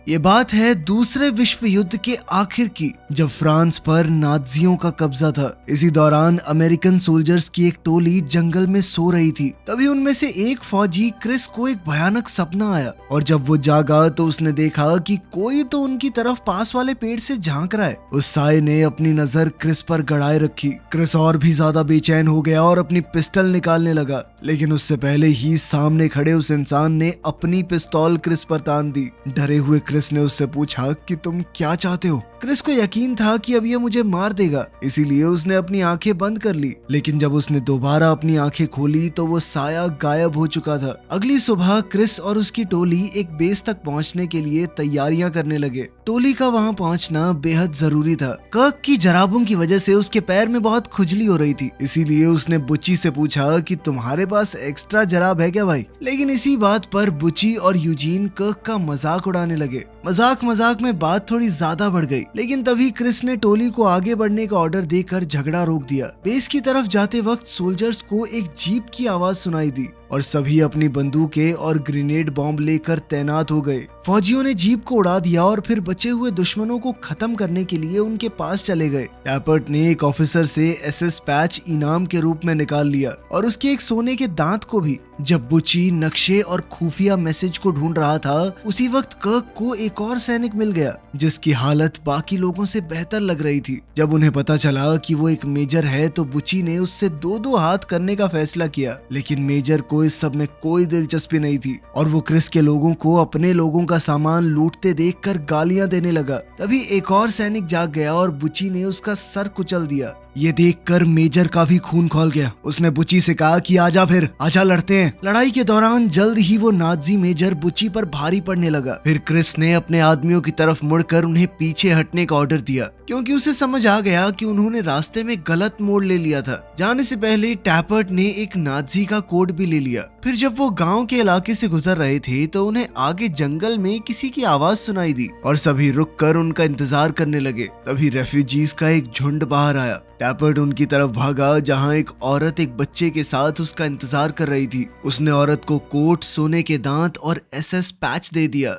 ये बात है दूसरे विश्व युद्ध के आखिर की, जब फ्रांस पर नाजियों का कब्जा था। इसी दौरान अमेरिकन सोल्जर्स की एक टोली जंगल में सो रही थी। तभी उनमें से एक फौजी क्रिस को एक भयानक सपना आया और जब वो जागा तो उसने देखा कि कोई तो उनकी तरफ पास वाले पेड़ से झांक रहा है। उस साये ने अपनी नजर क्रिस पर गड़ाए रखी। क्रिस और भी ज्यादा बेचैन हो गया और अपनी पिस्टल निकालने लगा, लेकिन उससे पहले ही सामने खड़े उस इंसान ने अपनी पिस्तौल क्रिस पर तान दी। डरे हुए क्रिस ने उससे पूछा कि तुम क्या चाहते हो। क्रिस को यकीन था कि अब ये मुझे मार देगा, इसीलिए उसने अपनी आंखें बंद कर ली। लेकिन जब उसने दोबारा अपनी आंखें खोली तो वो साया गायब हो चुका था। अगली सुबह क्रिस और उसकी टोली एक बेस तक पहुंचने के लिए तैयारियां करने लगे। टोली का वहां पहुंचना बेहद जरूरी था। कर्क की जराबों की वजह से उसके पैर में बहुत खुजली हो रही थी, इसीलिए उसने बुची से पूछा कि तुम्हारे पास एक्स्ट्रा जराब है क्या भाई। लेकिन इसी बात पर बुची और यूजीन कर्क का मजाक उड़ाने लगे। मजाक में बात थोड़ी ज्यादा बढ़ गई, लेकिन तभी क्रिस ने टोली को आगे बढ़ने का ऑर्डर देकर झगड़ा रोक दिया। बेस की तरफ जाते वक्त सोल्जर्स को एक जीप की आवाज सुनाई दी और सभी अपनी बंदूकें और ग्रेनेड बॉम्ब लेकर तैनात हो गए। फौजियों ने जीप को उड़ा दिया और फिर बचे हुए दुश्मनों को खत्म करने के लिए उनके पास चले गए। टैपर्ट ने एक ऑफिसर से एसएस पैच इनाम के रूप में निकाल लिया और उसके एक सोने के दांत को भी। जब बुची नक्शे और खुफिया मैसेज को ढूंढ रहा था, उसी वक्त कर्क को एक और सैनिक मिल गया जिसकी हालत बाकी लोगों से बेहतर लग रही थी। जब उन्हें पता चला कि वो एक मेजर है तो बुची ने उससे दो हाथ करने का फैसला किया, लेकिन मेजर को इस सब में कोई दिलचस्पी नहीं थी और वो क्रिस के लोगों को अपने लोगों का सामान लूटते देखकर गालियां देने लगा। तभी एक और सैनिक जाग गया और बुची ने उसका सर कुचल दिया। ये देखकर मेजर का भी खून खौल गया। उसने बुची से कहा कि आजा फिर, आजा लड़ते हैं। लड़ाई के दौरान जल्द ही वो नाजी मेजर बुची पर भारी पड़ने लगा। फिर क्रिस ने अपने आदमियों की तरफ मुड़कर उन्हें पीछे हटने का ऑर्डर दिया, क्योंकि उसे समझ आ गया कि उन्होंने रास्ते में गलत मोड़ ले लिया था। जाने से पहले टैपर्ट ने एक नाजी का कोड भी ले लिया। फिर जब वो गांव के इलाके से गुजर रहे थे तो उन्हें आगे जंगल में किसी की आवाज सुनाई दी और सभी रुक कर उनका इंतजार करने लगे। तभी रेफ्यूजीज का एक झुंड बाहर आया। टैपर्ट उनकी तरफ भागा जहां एक औरत एक बच्चे के साथ उसका इंतजार कर रही थी। उसने औरत को कोट, सोने के दांत और एसएस पैच दे दिया।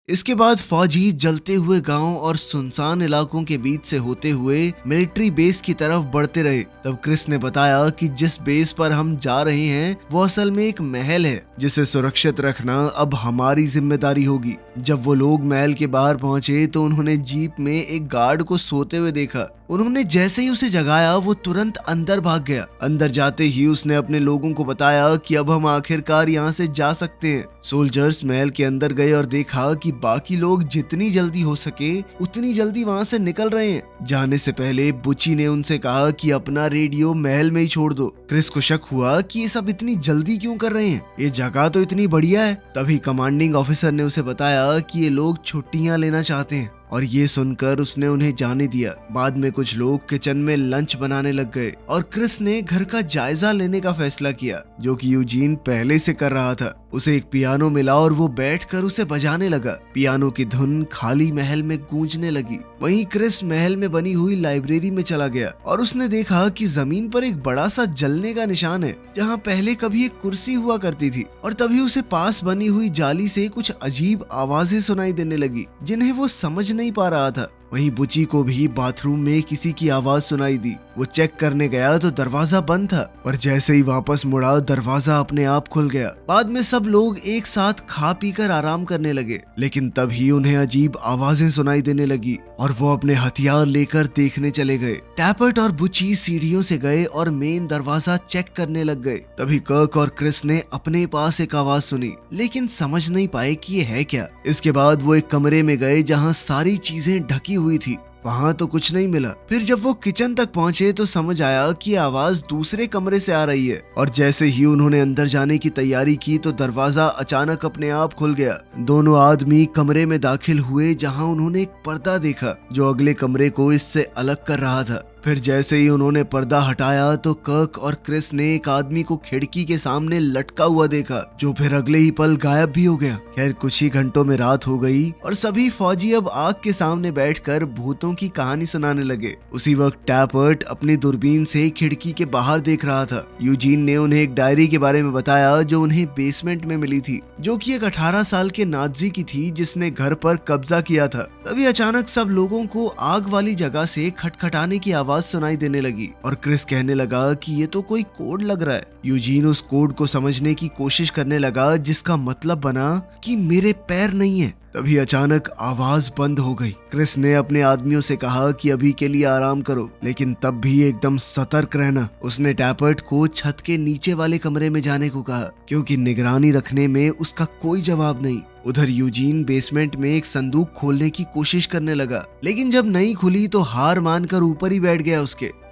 इसके बाद फौजी जलते हुए गांव और सुनसान इलाकों के बीच से होते हुए मिलिट्री बेस की तरफ बढ़ते रहे। तब क्रिस ने बताया कि जिस बेस पर हम जा रहे हैं वो असल में एक महल है, जिसे सुरक्षित रखना अब हमारी जिम्मेदारी होगी। जब वो लोग महल के बाहर पहुंचे तो उन्होंने जीप में एक गार्ड को सोते हुए देखा। उन्होंने जैसे ही उसे जगाया वो तुरंत अंदर भाग गया। अंदर जाते ही उसने अपने लोगों को बताया कि अब हम आखिरकार यहाँ से जा सकते हैं। सोल्जर्स महल के अंदर गए और देखा कि बाकी लोग जितनी जल्दी हो सके उतनी जल्दी वहाँ से निकल रहे हैं। जाने से पहले बुची ने उनसे कहा कि अपना रेडियो महल में ही छोड़ दो। क्रिस को शक हुआ कि ये सब इतनी जल्दी क्यों कर रहे हैं, ये जगह तो इतनी बढ़िया है। तभी कमांडिंग ऑफिसर ने उसे बताया कि ये लोग छुट्टियां लेना चाहते हैं और ये सुनकर उसने उन्हें जाने दिया। बाद में कुछ लोग किचन में लंच बनाने लग गए और क्रिस ने घर का जायजा लेने का फैसला किया, जो कि यूजीन पहले से कर रहा था। उसे एक पियानो मिला और वो बैठकर उसे बजाने लगा। पियानो की धुन खाली महल में गूंजने लगी। वहीं क्रिस महल में बनी हुई लाइब्रेरी में चला गया और उसने देखा कि जमीन पर एक बड़ा सा जलने का निशान है, जहां पहले कभी एक कुर्सी हुआ करती थी। और तभी उसे पास बनी हुई जाली से कुछ अजीब आवाजें सुनाई देने लगी, जिन्हें वो समझ नहीं पा रहा था। वहीं बुची को भी बाथरूम में किसी की आवाज सुनाई दी। वो चेक करने गया तो दरवाजा बंद था, पर जैसे ही वापस मुड़ा दरवाजा अपने आप खुल गया। बाद में सब लोग एक साथ खा पीकर आराम करने लगे, लेकिन तभी उन्हें अजीब आवाजें सुनाई देने लगी और वो अपने हथियार लेकर देखने चले गए। टैपर्ट और बुची सीढ़ियों से गए और मेन दरवाजा चेक करने लग गए। तभी कर्क और क्रिस ने अपने पास एक आवाज सुनी, लेकिन समझ नहीं पाए कि ये है क्या। इसके बाद वो एक कमरे में गए जहाँ सारी चीजें ढकी हुई थी। वहाँ तो कुछ नहीं मिला। फिर जब वो किचन तक पहुँचे तो समझ आया कि आवाज दूसरे कमरे से आ रही है और जैसे ही उन्होंने अंदर जाने की तैयारी की तो दरवाजा अचानक अपने आप खुल गया। दोनों आदमी कमरे में दाखिल हुए जहाँ उन्होंने एक पर्दा देखा जो अगले कमरे को इससे अलग कर रहा था। फिर जैसे ही उन्होंने पर्दा हटाया तो कर्क और क्रिस ने एक आदमी को खिड़की के सामने लटका हुआ देखा, जो फिर अगले ही पल गायब भी हो गया। खैर कुछ ही घंटों में रात हो गई और सभी फौजी अब आग के सामने बैठकर भूतों की कहानी सुनाने लगे। उसी वक्त टैपर्ट अपनी दूरबीन से खिड़की के बाहर देख रहा था। यूजीन ने उन्हें एक डायरी के बारे में बताया जो उन्हें बेसमेंट में मिली थी, जो कि एक 18 साल के नाजी की थी जिसने घर पर कब्जा किया था। तभी अचानक सब लोगों को आग वाली जगह से खटखटाने की आवाज सुनाई देने लगी और क्रिस कहने लगा कि ये तो कोई कोड लग रहा है। यूजीन उस कोड को समझने की कोशिश करने लगा, जिसका मतलब बना कि मेरे पैर नहीं है। तभी अचानक आवाज बंद हो गई। क्रिस ने अपने आदमियों से कहा कि अभी के लिए आराम करो, लेकिन तब भी एकदम सतर्क रहना। उसने टैपर्ट को छत के नीचे वाले कमरे में जाने को कहा, क्योंकि निगरानी रखने में उसका कोई जवाब नहीं। उधर यूजीन बेसमेंट में एक संदूक खोलने की कोशिश करने लगा, लेकिन जब नहीं खुली तो हार मानकर ऊपर ही बैठ गया।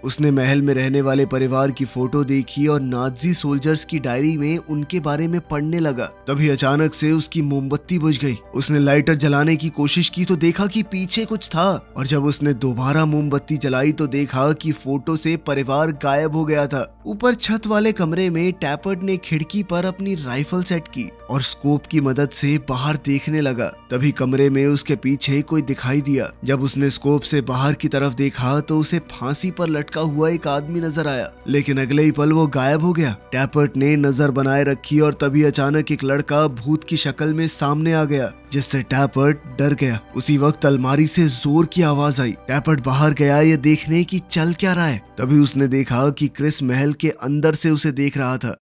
उसने महल में रहने वाले परिवार की फोटो देखी और नाजी सोल्जर्स की डायरी में उनके बारे में पढ़ने लगा। तभी अचानक से उसकी मोमबत्ती बुझ गई। उसने लाइटर जलाने की कोशिश की तो देखा कि पीछे कुछ था, और जब उसने दोबारा मोमबत्ती जलाई तो देखा कि फोटो से परिवार गायब हो गया था। ऊपर छत वाले कमरे में टैपर्ट ने खिड़की पर अपनी राइफल सेट की और स्कोप की मदद से बाहर देखने लगा। तभी कमरे में उसके पीछे कोई दिखाई दिया। जब उसने स्कोप से बाहर की तरफ देखा तो उसे फांसी पर लटका हुआ एक आदमी नजर आया, लेकिन अगले ही पल वो गायब हो गया। टैपर्ट ने नजर बनाए रखी और तभी अचानक एक लड़का भूत की शक्ल में सामने आ गया, जिससे टैपर्ट डर गया। उसी वक्त अलमारी से जोर की आवाज आई। टैपर्ट बाहर गया ये देखने की चल क्या रहा है। तभी उसने देखा कि क्रिस महल के अंदर से उसे देख रहा था।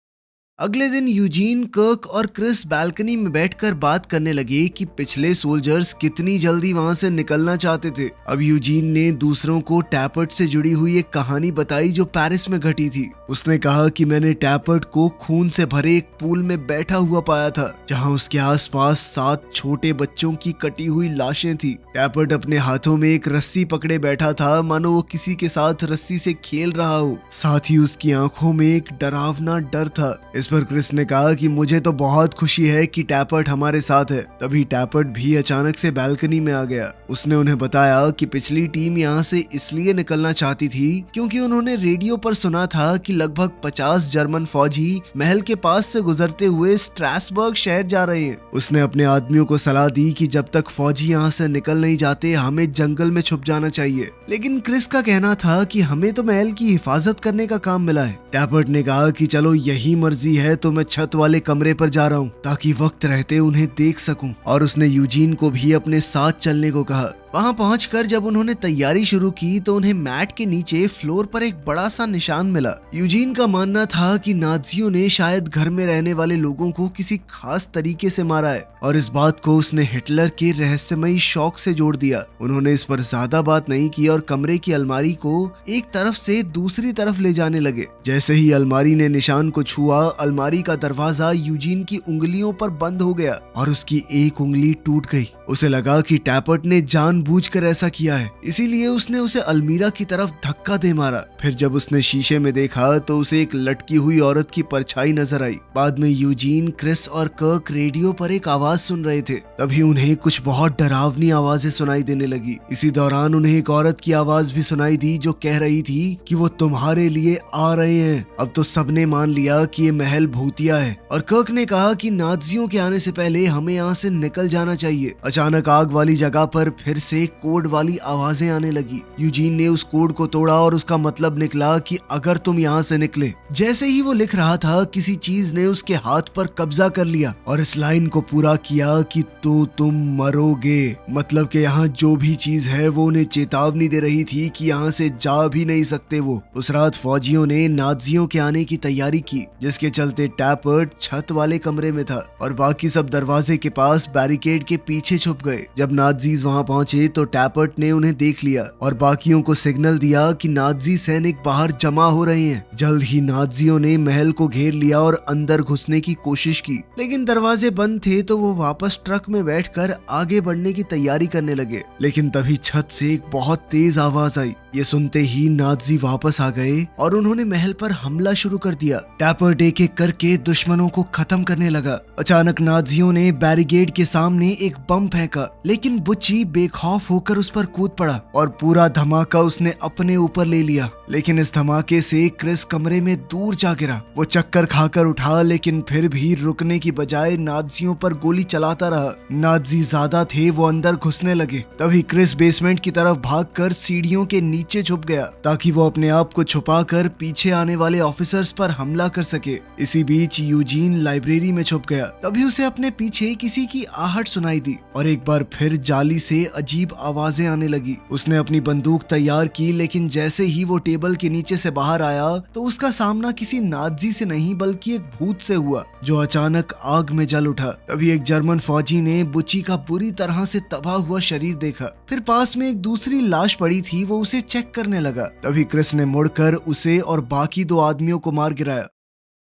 अगले दिन यूजीन, कर्क और क्रिस बालकनी में बैठकर बात करने लगे कि पिछले सोल्जर्स कितनी जल्दी वहां से निकलना चाहते थे। अब यूजीन ने दूसरों को टैपर्ट से जुड़ी हुई एक कहानी बताई जो पेरिस में घटी थी। उसने कहा कि मैंने टैपर्ट को खून से भरे एक पूल में बैठा हुआ पाया था, जहां उसके आसपास 7 छोटे बच्चों की कटी हुई लाशें थी। टैपर्ट अपने हाथों में एक रस्सी पकड़े बैठा था, मानो वो किसी के साथ रस्सी से खेल रहा हो। साथ ही उसकी आंखों में एक डरावना डर था। इस पर क्रिस ने कहा कि मुझे तो बहुत खुशी है कि टैपर्ट हमारे साथ है। तभी टैपर्ट भी अचानक से बालकनी में आ गया। उसने उन्हें बताया कि पिछली टीम यहाँ से इसलिए निकलना चाहती थी क्योंकि उन्होंने रेडियो पर सुना था कि लगभग 50 जर्मन फौजी महल के पास से गुजरते हुए स्ट्रासबर्ग शहर जा रहे हैं। उसने अपने आदमियों को सलाह दी कि जब तक फौजी यहाँ से निकल नहीं जाते हमें जंगल में छुप जाना चाहिए, लेकिन क्रिस का कहना था कि हमें तो महल की हिफाजत करने का काम मिला है। टैपर्ट ने कहा कि चलो यही मर्जी है तो मैं छत वाले कमरे पर जा रहा हूँ ताकि वक्त रहते उन्हें देख सकूं, और उसने यूजीन को भी अपने साथ चलने को कहा। वहां पहुंचकर जब उन्होंने तैयारी शुरू की तो उन्हें मैट के नीचे फ्लोर पर एक बड़ा सा निशान मिला। यूजीन का मानना था कि नाजियों ने शायद घर में रहने वाले लोगों को किसी खास तरीके से मारा है, और इस बात को उसने हिटलर के रहस्यमयी शौक से जोड़ दिया। उन्होंने इस पर ज्यादा बात नहीं की और कमरे की अलमारी को एक तरफ से दूसरी तरफ ले जाने लगे। जैसे ही अलमारी ने निशान को छुआ, अलमारी का दरवाजा यूजीन की उंगलियों पर बंद हो गया और उसकी एक उंगली टूट गई। उसे लगा कि टैपर्ट ने जानबूझकर ऐसा किया है, इसीलिए उसने उसे अलमीरा की तरफ धक्का दे मारा। फिर जब उसने शीशे में देखा तो उसे एक लटकी हुई औरत की परछाई नजर आई। बाद में यूजीन, क्रिस और कर्क रेडियो पर एक आवाज सुन रहे थे। तभी उन्हें कुछ बहुत डरावनी आवाजें सुनाई देने लगी। इसी दौरान उन्हें एक औरत की आवाज भी सुनाई दी जो कह रही थी कि वो तुम्हारे लिए आ रहे हैं। अब तो सबने मान लिया कि ये महल भूतिया है, और कर्क ने कहा कि नाजियों के आने से पहले हमें यहाँ से निकल जाना चाहिए। अचानक आग वाली जगह पर फिर से कोड वाली आवाजें आने लगी। यूजीन ने उस कोड को तोड़ा और उसका मतलब निकला कि अगर तुम यहाँ से निकले। जैसे ही वो लिख रहा था किसी चीज ने उसके हाथ पर कब्जा कर लिया और इस लाइन को पूरा किया कि तो तुम मरोगे। मतलब कि यहाँ जो भी चीज है वो उन्हें चेतावनी दे रही थी कि यहाँ से जा भी नहीं सकते वो। उस रात फौजियों ने नाजियों के आने की तैयारी की, जिसके चलते टैपर्ट छत वाले कमरे में था और बाकी सब दरवाजे के पास बैरिकेड के पीछे छुप गए। जब नाजीज वहां पहुंचे तो टैपर्ट ने उन्हें देख लिया और बाकियों को सिग्नल दिया कि नाजी सैनिक बाहर जमा हो रहे हैं। जल्द ही नाजियों ने महल को घेर लिया और अंदर घुसने की कोशिश की, लेकिन दरवाजे बंद थे तो वो वापस ट्रक में बैठकर आगे बढ़ने की तैयारी करने लगे। लेकिन तभी छत से एक बहुत तेज आवाज आई। ये सुनते ही नाजी वापस आ गए और उन्होंने महल पर हमला शुरू कर दिया। टैपर्ट एक एक करके दुश्मनों को खत्म करने लगा। अचानक नाजियों ने बैरिकेड के सामने एक बम फेंका, लेकिन बुच्ची बेखौफ होकर उस पर कूद पड़ा और पूरा धमाका उसने अपने ऊपर ले लिया। लेकिन इस धमाके से क्रिस कमरे में दूर जा गिरा। वो चक्कर खाकर उठा, लेकिन फिर भी रुकने की बजाय नाज़ियों पर गोली चलाता रहा। नाज़ी ज्यादा थे, वो अंदर घुसने लगे। तभी क्रिस बेसमेंट की तरफ भागकर सीढ़ियों के नीचे छुप गया ताकि वो अपने आप को छुपाकर पीछे आने वाले ऑफिसर्स पर हमला कर सके। इसी बीच यूजीन लाइब्रेरी में छुप गया। तभी उसे अपने पीछे किसी की आहट सुनाई दी और एक बार फिर जाली से अजीब आवाजें आने लगी। उसने अपनी बंदूक तैयार की, लेकिन जैसे ही वो टेबल के नीचे से बाहर आया तो उसका सामना किसी नाज़ी से नहीं बल्कि एक भूत से हुआ जो अचानक आग में जल उठा। तभी एक जर्मन फौजी ने बुच्ची का बुरी तरह से तबाह हुआ शरीर देखा। फिर पास में एक दूसरी लाश पड़ी थी, वो उसे चेक करने लगा। तभी क्रिस ने मुड़कर उसे और बाकी 2 आदमियों को मार गिराया।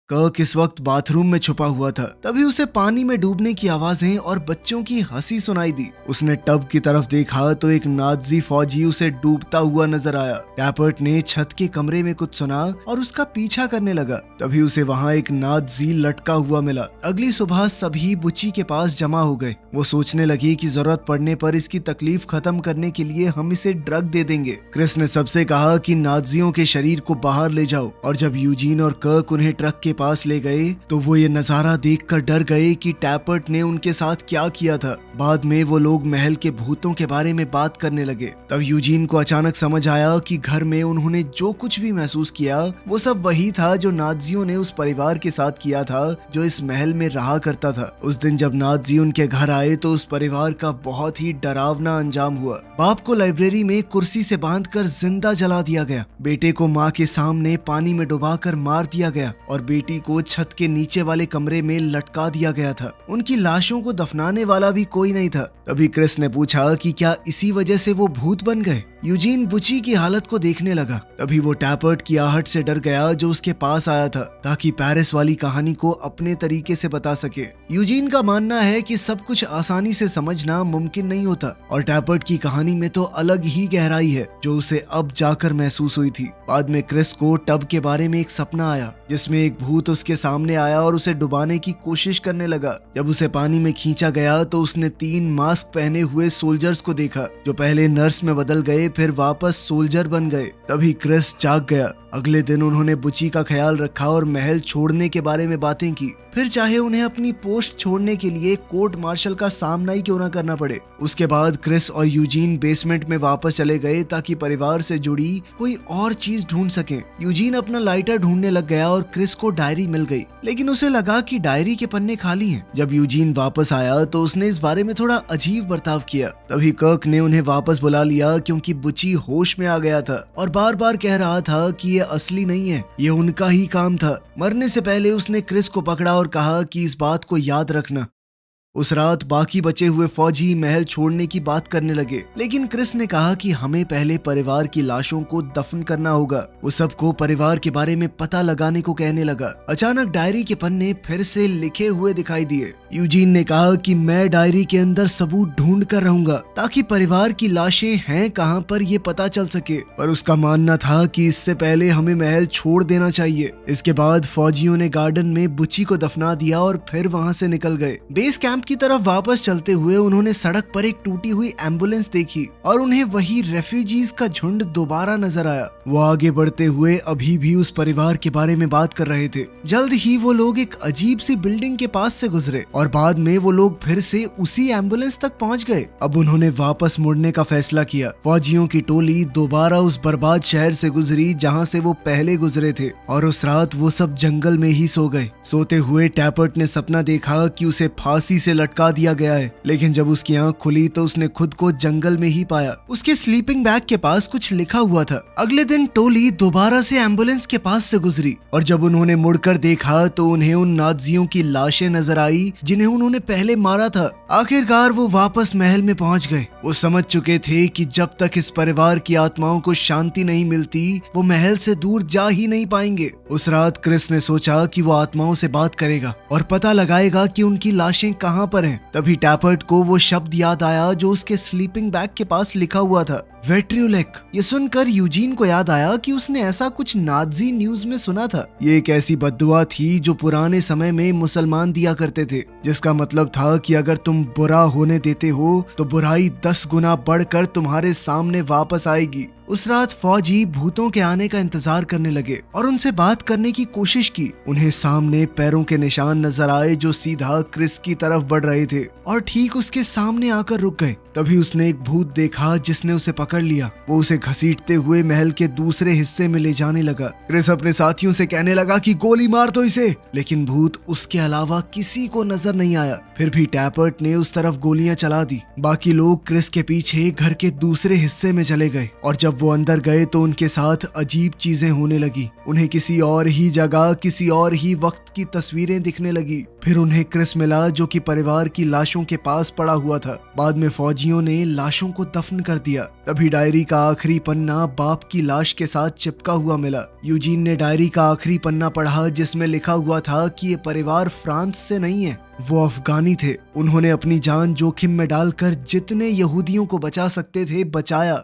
कर्क इस वक्त बाथरूम में छुपा हुआ था। तभी उसे पानी में डूबने की आवाजें और बच्चों की हंसी सुनाई दी। उसने टब की तरफ देखा तो एक नाज़ी फौजी उसे डूबता हुआ नजर आया। टैपर्ट ने छत के कमरे में कुछ सुना और उसका पीछा करने लगा। तभी उसे वहाँ एक नाज़ी लटका हुआ मिला। अगली सुबह सभी बुच्ची के पास जमा हो गए। वो सोचने लगी कि जरूरत पड़ने पर इसकी तकलीफ खत्म करने के लिए हम इसे ड्रग दे देंगे। क्रिस ने सबसे कहा कि नाज़ियों के शरीर को बाहर ले जाओ, और जब यूजीन और कर्क उन्हें ट्रक के पास ले गए तो वो ये नजारा देखकर डर गए कि टैपर्ट ने उनके साथ क्या किया था। बाद में वो लोग महल के भूतों के बारे में बात करने लगे। तब यूजीन को अचानक समझ आया कि घर में उन्होंने जो कुछ भी महसूस किया वो सब वही था जो नाज़ियों ने उस परिवार के साथ किया था जो इस महल में रहा करता था। उस दिन जब नाज़ी उनके घर आए तो उस परिवार का बहुत ही डरावना अंजाम हुआ। बाप को लाइब्रेरी में कुर्सी से बांधकर जिंदा जला दिया गया। बेटे को माँ के सामने पानी में डुबाकर मार दिया गया और बेटी को छत के नीचे वाले कमरे में लटका दिया गया था। उनकी लाशों को दफनाने वाला भी कोई नहीं था। तभी क्रिस ने पूछा कि क्या इसी वजह से वो भूत बन गए। यूजीन बुच्ची की हालत को देखने लगा। तभी वो टैपर्ट की आहट से डर गया जो उसके पास आया था ताकि पेरिस वाली कहानी को अपने तरीके से बता सके। यूजीन का मानना है कि सब कुछ आसानी से समझना मुमकिन नहीं होता और टैपर्ट की कहानी में तो अलग ही गहराई है जो उसे अब जाकर महसूस हुई थी। बाद में क्रिस को टब के बारे में एक सपना आया जिसमें एक भूत उसके सामने आया और उसे डुबाने की कोशिश करने लगा। जब उसे पानी में खींचा गया तो उसने 3 मास्क पहने हुए सोल्जर्स को देखा जो पहले नर्स में बदल गए फिर वापस सोल्जर बन गए। तभी क्रिस जाग गया। अगले दिन उन्होंने बुच्ची का ख्याल रखा और महल छोड़ने के बारे में बातें की, फिर चाहे उन्हें अपनी पोस्ट छोड़ने के लिए कोर्ट मार्शल का सामना ही क्यों ना करना पड़े। उसके बाद क्रिस और यूजीन बेसमेंट में वापस चले गए ताकि परिवार से जुड़ी कोई और चीज ढूंढ सके। यूजीन अपना लाइटर ढूंढने लग गया और क्रिस को डायरी मिल गई, लेकिन उसे लगा कि डायरी के पन्ने खाली हैं। जब यूजीन वापस आया तो उसने इस बारे में थोड़ा अजीब बर्ताव किया। तभी कर्क ने उन्हें वापस बुला लिया क्योंकि बुच्ची होश में आ गया था और बार बार कह रहा था कि ये असली नहीं है, ये उनका ही काम था। मरने से पहले उसने क्रिस को पकड़ा और कहा कि इस बात को याद रखना। उस रात बाकी बचे हुए फौजी महल छोड़ने की बात करने लगे, लेकिन क्रिस ने कहा कि हमें पहले परिवार की लाशों को दफन करना होगा। वो सबको परिवार के बारे में पता लगाने को कहने लगा। अचानक डायरी के पन्ने फिर से लिखे हुए दिखाई दिए। यूजीन ने कहा कि मैं डायरी के अंदर सबूत ढूंढ कर रहूंगा ताकि परिवार की लाशें हैं कहां पर ये पता चल सके, पर उसका मानना था कि इससे पहले हमें महल छोड़ देना चाहिए। इसके बाद फौजियों ने गार्डन में बुच्ची को दफना दिया और फिर वहां से निकल गए। बेस कैंप की तरफ वापस चलते हुए उन्होंने सड़क पर एक टूटी हुई एम्बुलेंस देखी और उन्हें वही रेफ्यूजीज का झुंड दोबारा नजर आया। वो आगे बढ़ते हुए अभी भी उस परिवार के बारे में बात कर रहे थे। जल्द ही वो लोग एक अजीब सी बिल्डिंग के पास से गुजरे और बाद में वो लोग फिर से उसी एम्बुलेंस तक पहुंच गए। अब उन्होंने वापस मुड़ने का फैसला किया। फौजियों की टोली दोबारा उस बर्बाद शहर से गुजरी जहां से वो पहले गुजरे थे और उस रात वो सब जंगल में ही सो गए। सोते हुए टैपर्ट ने सपना देखा कि उसे फांसी से लटका दिया गया है, लेकिन जब उसकी आंख खुली तो उसने खुद को जंगल में ही पाया। उसके स्लीपिंग बैग के पास कुछ लिखा हुआ था। अगले दिन टोली दोबारा से एम्बुलेंस के पास से गुजरी और जब उन्होंने मुड़कर देखा तो उन्हें उन नाज़ियों की लाशें नजर आई जिन्हें उन्होंने पहले मारा था। आखिरकार वो वापस महल में पहुंच गए। वो समझ चुके थे कि जब तक इस परिवार की आत्माओं को शांति नहीं मिलती वो महल से दूर जा ही नहीं पाएंगे। उस रात क्रिस ने सोचा कि वो आत्माओं से बात करेगा और पता लगाएगा कि उनकी लाशें कहां पर हैं। तभी टैपर्ट को वो शब्द याद आया जो उसके स्लीपिंग बैग के पास लिखा हुआ था। वेट्रियोलेक। ये सुनकर यूजीन को याद आया कि उसने ऐसा कुछ नाजी न्यूज में सुना था। ये एक ऐसी बद्दुआ थी जो पुराने समय में मुसलमान दिया करते थे, जिसका मतलब था कि अगर तुम बुरा होने देते हो तो बुराई 10 गुना बढ़कर तुम्हारे सामने वापस आएगी। उस रात फौजी भूतों के आने का इंतजार करने लगे और उनसे बात करने की कोशिश की। उन्हें सामने पैरों के निशान नजर आए जो सीधा क्रिस की तरफ बढ़ रहे थे और ठीक उसके सामने आकर रुक गए। तभी उसने एक भूत देखा जिसने उसे पकड़ लिया। वो उसे घसीटते हुए महल के दूसरे हिस्से में ले जाने लगा। क्रिस अपने साथियों से कहने लगा कि गोली मार दो इसे, लेकिन भूत उसके अलावा किसी को नजर नहीं आया। फिर भी टैपर्ट ने उस तरफ गोलियां चला दी। बाकी लोग क्रिस के पीछे घर के दूसरे हिस्से में चले गए और जब वो अंदर गए तो उनके साथ अजीब चीजें होने लगी। उन्हें किसी और ही जगह किसी और ही वक्त की तस्वीरें दिखने लगी। फिर उन्हें क्रिस मिला जो कि परिवार की लाशों के पास पड़ा हुआ था। बाद में फौजियों ने लाशों को दफन कर दिया। तभी डायरी का आखिरी पन्ना बाप की लाश के साथ चिपका हुआ मिला। यूजीन ने डायरी का आखिरी पन्ना पढ़ा जिसमें लिखा हुआ था कि ये परिवार फ्रांस से नहीं है, वो अफगानी थे। उन्होंने अपनी जान जोखिम में डालकर जितने यहूदियों को बचा सकते थे बचाया।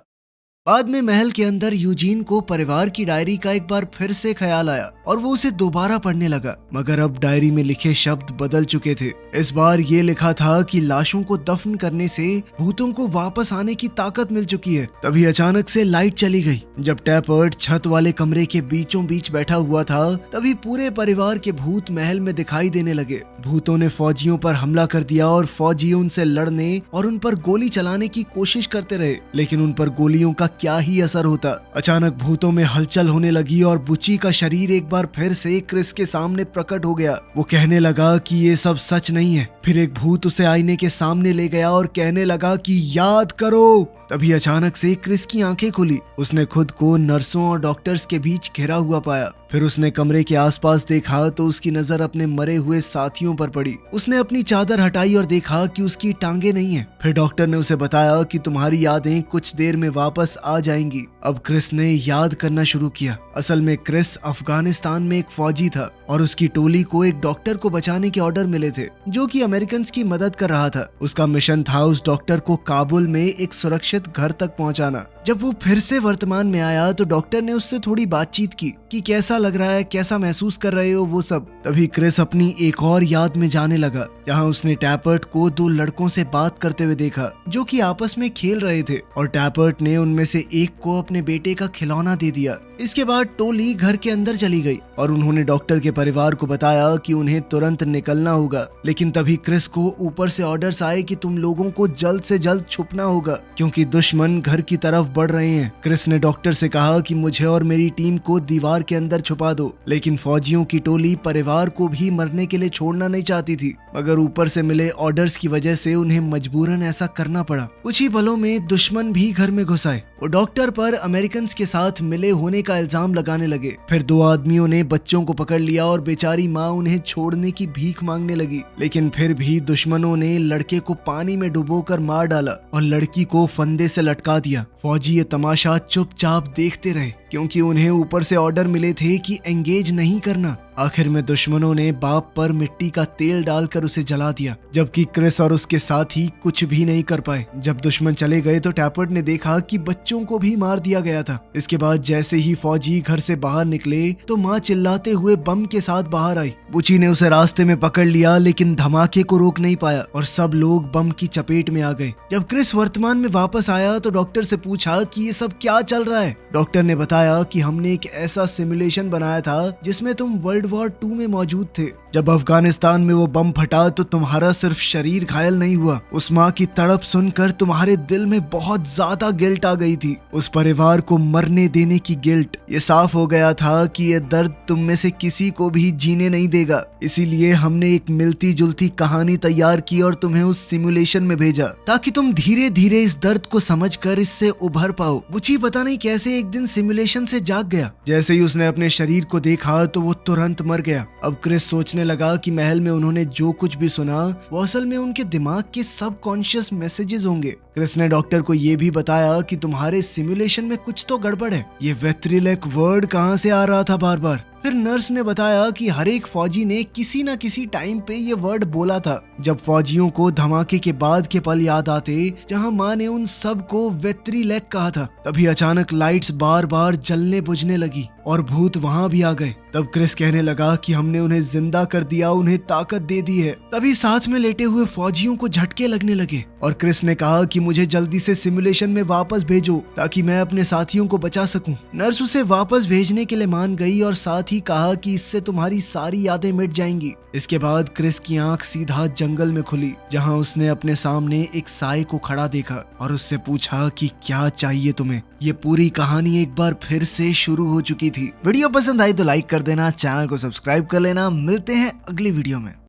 बाद में महल के अंदर यूजीन को परिवार की डायरी का एक बार फिर से ख्याल आया और वो उसे दोबारा पढ़ने लगा, मगर अब डायरी में लिखे शब्द बदल चुके थे। इस बार ये लिखा था कि लाशों को दफन करने से भूतों को वापस आने की ताकत मिल चुकी है। तभी अचानक से लाइट चली गई। जब टैपर्ट छत वाले कमरे के बीचों बीच बैठा हुआ था तभी पूरे परिवार के भूत महल में दिखाई देने लगे। भूतों ने फौजियों पर हमला कर दिया और फौजी उनसे लड़ने और उन पर गोली चलाने की कोशिश करते रहे, लेकिन उन पर गोलियों का क्या ही असर होता। अचानक भूतों में हलचल होने लगी और बुची का शरीर एक बार फिर से क्रिस के सामने प्रकट हो गया। वो कहने लगा कि ये सब सच नहीं है। फिर एक भूत उसे आईने के सामने ले गया और कहने लगा कि याद करो। तभी अचानक से क्रिस की आंखें खुली। उसने खुद को नर्सों और डॉक्टर्स के बीच घिरा हुआ पाया। फिर उसने कमरे के आसपास देखा तो उसकी नजर अपने मरे हुए साथियों पर पड़ी। उसने अपनी चादर हटाई और देखा कि उसकी टांगे नहीं है। फिर डॉक्टर ने उसे बताया कि तुम्हारी यादें कुछ देर में वापस आ जाएंगी। अब क्रिस ने याद करना शुरू किया। असल में क्रिस अफगानिस्तान में एक फौजी था और उसकी टोली को एक डॉक्टर को बचाने के ऑर्डर मिले थे जो कि अमेरिकन की मदद कर रहा था। उसका मिशन था उस डॉक्टर को काबुल में एक सुरक्षित घर तक पहुंचाना। जब वो फिर से वर्तमान में आया तो डॉक्टर ने उससे थोड़ी बातचीत की कि कैसा लग रहा है, कैसा महसूस कर रहे हो वो सब। तभी क्रिस अपनी एक और याद में जाने लगा जहां उसने टैपर्ट को 2 लड़कों से बात करते हुए देखा जो कि आपस में खेल रहे थे और टैपर्ट ने उनमें से एक को अपने बेटे का खिलौना दे दिया। इसके बाद टोली घर के अंदर चली गई और उन्होंने डॉक्टर के परिवार को बताया कि उन्हें तुरंत निकलना होगा। लेकिन तभी क्रिस को ऊपर से ऑर्डर्स आए कि तुम लोगों को जल्द से जल्द छुपना होगा क्योंकि दुश्मन घर की तरफ बढ़ रहे हैं। क्रिस ने डॉक्टर से कहा कि मुझे और मेरी टीम को दीवार के अंदर छुपा दो, लेकिन फौजियों की टोली परिवार को भी मरने के लिए छोड़ना नहीं चाहती थी, मगर ऊपर से मिले ऑर्डर्स की वजह से उन्हें मजबूरन ऐसा करना पड़ा। कुछ ही पलों में दुश्मन भी घर में घुस आए। वो डॉक्टर पर अमेरिकन के साथ मिले होने का इल्जाम लगाने लगे। फिर 2 आदमियों ने बच्चों को पकड़ लिया और बेचारी माँ उन्हें छोड़ने की भीख मांगने लगी, लेकिन फिर भी दुश्मनों ने लड़के को पानी में डुबोकर मार डाला और लड़की को फंदे से लटका दिया। फौजी ये तमाशा चुपचाप देखते रहे क्योंकि उन्हें ऊपर से ऑर्डर मिले थे कि एंगेज नहीं करना। आखिर में दुश्मनों ने बाप पर मिट्टी का तेल डालकर उसे जला दिया, जबकि क्रिस और उसके साथी कुछ भी नहीं कर पाए। जब दुश्मन चले गए तो टैपर्ट ने देखा कि बच्चों को भी मार दिया गया था। इसके बाद जैसे ही फौजी घर से बाहर निकले तो माँ चिल्लाते हुए बम के साथ बाहर आई। बुची ने उसे रास्ते में पकड़ लिया लेकिन धमाके को रोक नहीं पाया और सब लोग बम की चपेट में आ गए। जब क्रिस वर्तमान में वापस आया तो डॉक्टर से पूछा कि ये सब क्या चल रहा है। डॉक्टर ने बताया कि हमने एक ऐसा सिमुलेशन बनाया था जिसमें तुम वर्ल्ड वॉर 2 में मौजूद थे। जब अफगानिस्तान में वो बम फटा तो तुम्हारा सिर्फ शरीर घायल नहीं हुआ, उस माँ की तड़प सुनकर तुम्हारे दिल में बहुत ज्यादा गिल्ट आ गई थी, उस परिवार को मरने देने की गिल्ट। ये साफ हो गया था कि ये दर्द तुम में से किसी को भी जीने नहीं देगा, इसीलिए हमने एक मिलती जुलती कहानी तैयार की और तुम्हें उस सिमुलेशन में भेजा ताकि तुम धीरे धीरे इस दर्द को समझकर इससे उभर पाओ। बुची पता नहीं कैसे एक दिन सिमुलेशन से जाग गया। जैसे ही उसने अपने शरीर को देखा तो वो तुरंत मर गया। अब क्रिस सोचने लगा कि महल में उन्होंने जो कुछ भी सुना वो असल में उनके दिमाग के सबकॉन्शियस मैसेजेस होंगे। क्रिस ने डॉक्टर को ये भी बताया कि तुम्हारे सिमुलेशन में कुछ तो गड़बड़ है, ये वेट्रिलेक वर्ड कहाँ से आ रहा था बार बार। फिर नर्स ने बताया कि हर एक फौजी ने किसी न किसी टाइम पे ये वर्ड बोला था। जब फौजियों को धमाके के बाद के पल याद आते जहां माँ ने उन सब को वेट्रिलेक कहा था, तभी अचानक लाइट्स बार बार जलने बुझने लगी और भूत वहां भी आ गए। तब क्रिस कहने लगा कि हमने उन्हें जिंदा कर दिया, उन्हें ताकत दे दी है। तभी साथ में लेटे हुए फौजियों को झटके लगने लगे और क्रिस ने कहा कि मुझे जल्दी से सिमुलेशन में वापस भेजो ताकि मैं अपने साथियों को बचा सकूं। नर्स उसे वापस भेजने के लिए मान गई और साथ ही कहा कि इससे तुम्हारी सारी यादें मिट जाएंगी। इसके बाद क्रिस की आंख सीधा जंगल में खुली जहां उसने अपने सामने एक साए को खड़ा देखा और उससे पूछा कि क्या चाहिए तुम्हें। ये पूरी कहानी एक बार फिर से शुरू हो चुकी थी। वीडियो पसंद आई तो लाइक कर देना, चैनल को सब्सक्राइब कर लेना। मिलते हैं अगली वीडियो में।